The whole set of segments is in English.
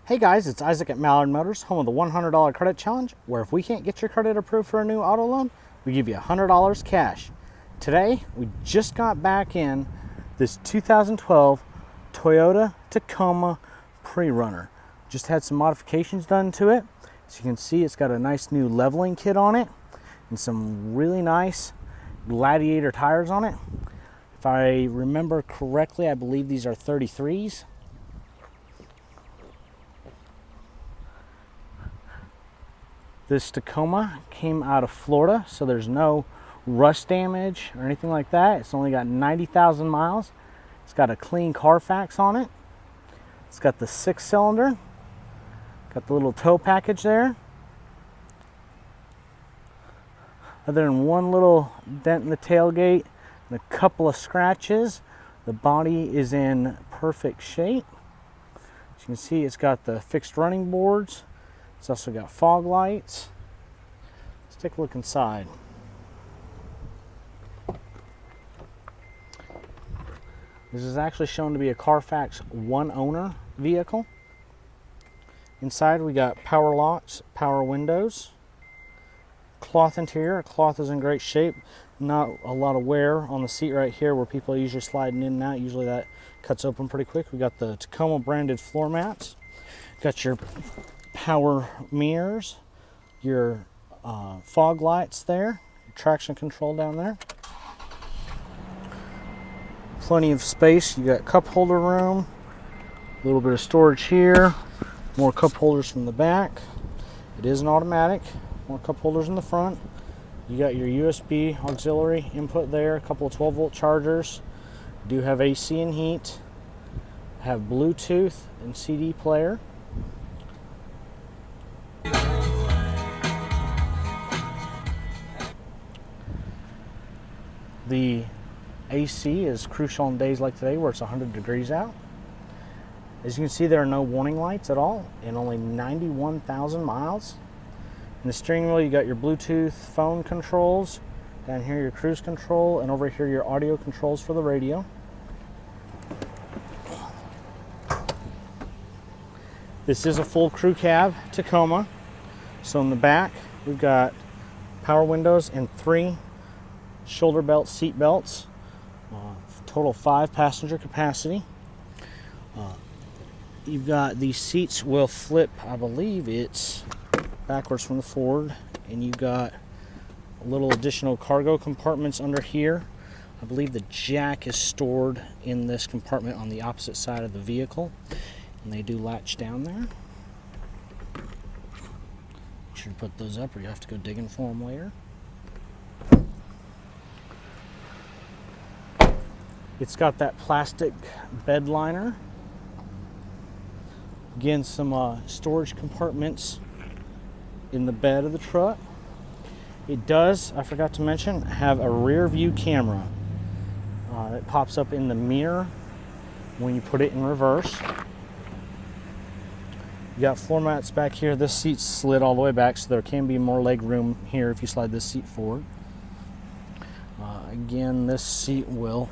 Hey guys, it's Isaac at Mallard Motors, home of the $100 credit challenge, where if we can't get your credit approved for a new auto loan, we give you $100 cash. Today, we just got back in this 2012 Toyota Tacoma PreRunner. Just had some modifications done to it. As you can see, it's got a nice new leveling kit on it and some really nice Gladiator tires on it. If I remember correctly, I believe these are 33s. This Tacoma came out of Florida, so there's no rust damage or anything like that. It's only got 90,000 miles. It's got a clean Carfax on it. It's got the 6-cylinder. Got the little tow package there. Other than one little dent in the tailgate and a couple of scratches, the body is in perfect shape. As you can see, it's got the fixed running boards. It's also got fog lights. Let's take a look inside. This is actually shown to be a Carfax one owner vehicle. Inside we got power locks, power windows, cloth interior. Cloth is in great shape. Not a lot of wear on the seat right here where people are usually sliding in and out. Usually that cuts open pretty quick. We got the Tacoma branded floor mats. Got your power mirrors, your fog lights there, your traction control down there. Plenty of space. You got cup holder room, a little bit of storage here, more cup holders from the back. It is an automatic. More cup holders in the front. You got your USB auxiliary input there, a couple of 12-volt chargers. You do have AC and heat. Have Bluetooth and CD player. The AC is crucial on days like today where it's 100 degrees out. As you can see, there are no warning lights at all and only 91,000 miles. In the steering wheel, you got your Bluetooth phone controls. Down here, your cruise control, and over here, your audio controls for the radio. This is a full crew cab Tacoma. So in the back, we've got power windows and 3 shoulder belt seat belts. Total 5 passenger capacity. You've got these seats will flip, I believe it's backwards from the Ford, and you've got a little additional cargo compartments under here. I believe the jack is stored in this compartment on the opposite side of the vehicle, and they do latch down there. Make sure to put those up or you have to go digging for them later. It's got that plastic bed liner. Again, some storage compartments in the bed of the truck. It does, I forgot to mention, have a rear view camera. It pops up in the mirror when you put it in reverse. You got floor mats back here. This seat's slid all the way back, so there can be more leg room here if you slide this seat forward. Again, this seat will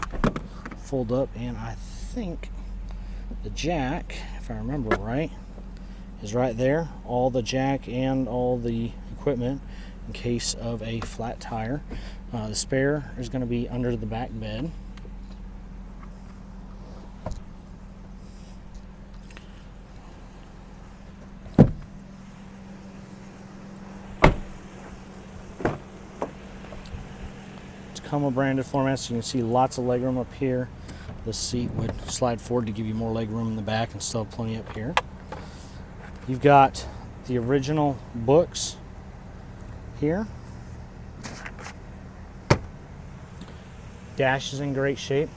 fold up, and I think the jack, if I remember right, is right there. All the jack and all the equipment in case of a flat tire. The spare is going to be under the back bed. Tacoma branded floor mats. You can see lots of legroom up here. This seat would slide forward to give you more legroom in the back and still have plenty up here. You've got the original books here. Dash is in great shape.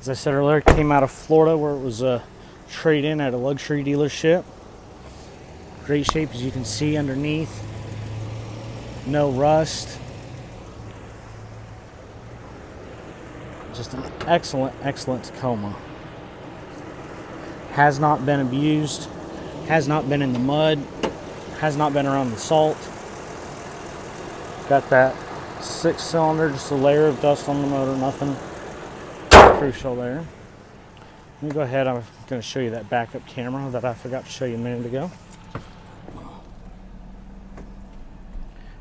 As I said earlier, it came out of Florida where it was a trade-in at a luxury dealership. Great shape, as you can see underneath. No rust. Just an excellent, excellent Tacoma. Has not been abused, has not been in the mud, has not been around the salt. Got that 6-cylinder, just a layer of dust on the motor, nothing crucial there. Let me go ahead, I've going to show you that backup camera that I forgot to show you a minute ago.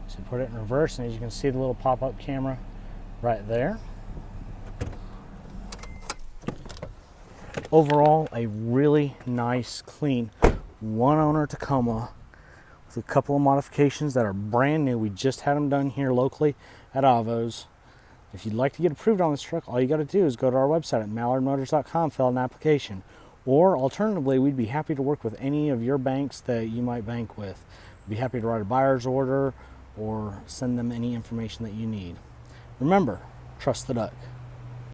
So put it in reverse, and as you can see, the little pop-up camera right there. Overall, a really nice, clean, one-owner Tacoma with a couple of modifications that are brand new. We just had them done here locally at Avo's. If you'd like to get approved on this truck, all you got to do is go to our website at mallardmotors.com, fill out an application. Or alternatively, we'd be happy to work with any of your banks that you might bank with. We'd be happy to write a buyer's order or send them any information that you need. Remember, trust the duck.